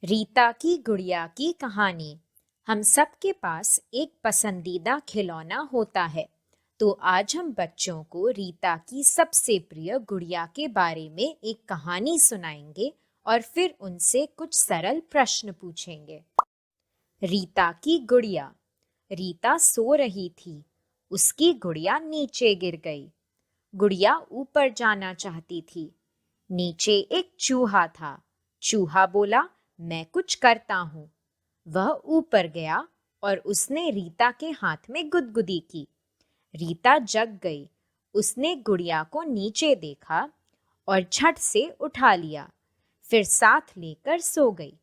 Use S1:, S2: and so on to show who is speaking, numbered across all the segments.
S1: रीता की गुड़िया की कहानी। हम सब के पास एक पसंदीदा खिलौना होता है। तो आज हम बच्चों को रीता की सबसे प्रिय गुड़िया के बारे में एक कहानी सुनाएंगे और फिर उनसे कुछ सरल प्रश्न पूछेंगे। रीता की गुड़िया। रीता सो रही थी। उसकी गुड़िया नीचे गिर गई। गुड़िया ऊपर जाना चाहती थी। नीचे एक चूहा था। चूहा बोला, मैं कुछ करता हूँ। वह ऊपर गया और उसने रीता के हाथ में गुदगुदी की। रीता जग गई। उसने गुड़िया को नीचे देखा और झट से उठा लिया, फिर साथ लेकर सो गई।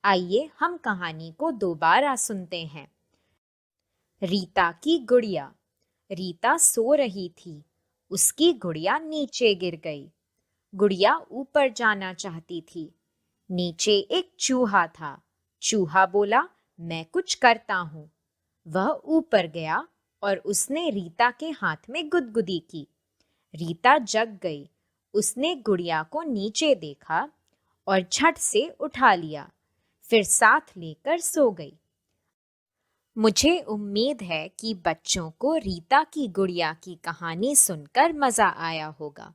S1: आइए हम कहानी को दोबारा सुनते हैं। रीता की गुड़िया। रीता सो रही थी। उसकी गुड़िया नीचे गिर गई। गुड़िया ऊपर जाना चाहती थी। नीचे एक चूहा था। चूहा बोला, मैं कुछ करता हूँ। वह ऊपर गया और उसने रीता के हाथ में गुदगुदी की। रीता जग गई। उसने गुड़िया को नीचे देखा और झट से उठा लिया, फिर साथ लेकर सो गई। मुझे उम्मीद है कि बच्चों को रीता की गुड़िया की कहानी सुनकर मजा आया होगा।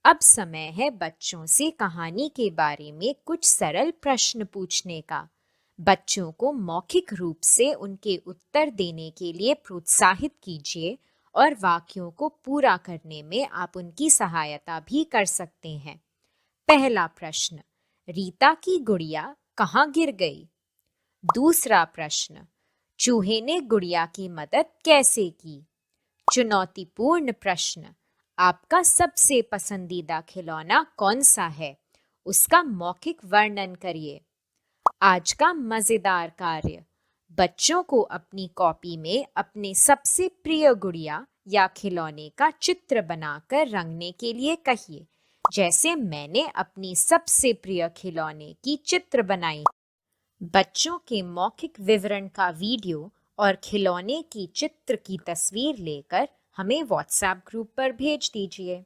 S1: अब समय है बच्चों से कहानी के बारे में कुछ सरल प्रश्न पूछने का। बच्चों को मौखिक रूप से उनके उत्तर देने के लिए प्रोत्साहित कीजिए और वाक्यों को पूरा करने में आप उनकी सहायता भी कर सकते हैं। पहला प्रश्न, रीता की गुड़िया कहाँ गिर गई? दूसरा प्रश्न, चूहे ने गुड़िया की मदद कैसे की? चुनौतीपूर्ण प्रश्न, आपका सबसे पसंदीदा खिलौना कौन सा है? उसका मौखिक वर्णन करिए। आज का मजेदार कार्य, बच्चों को अपनी कॉपी में अपने सबसे प्रिय गुड़िया या खिलौने का चित्र बनाकर रंगने के लिए कहिए, जैसे मैंने अपनी सबसे प्रिय खिलौने की चित्र बनाई। बच्चों के मौखिक विवरण का वीडियो और खिलौने की चित्र की तस्वीर लेकर हमें व्हाट्सएप ग्रुप पर भेज दीजिए।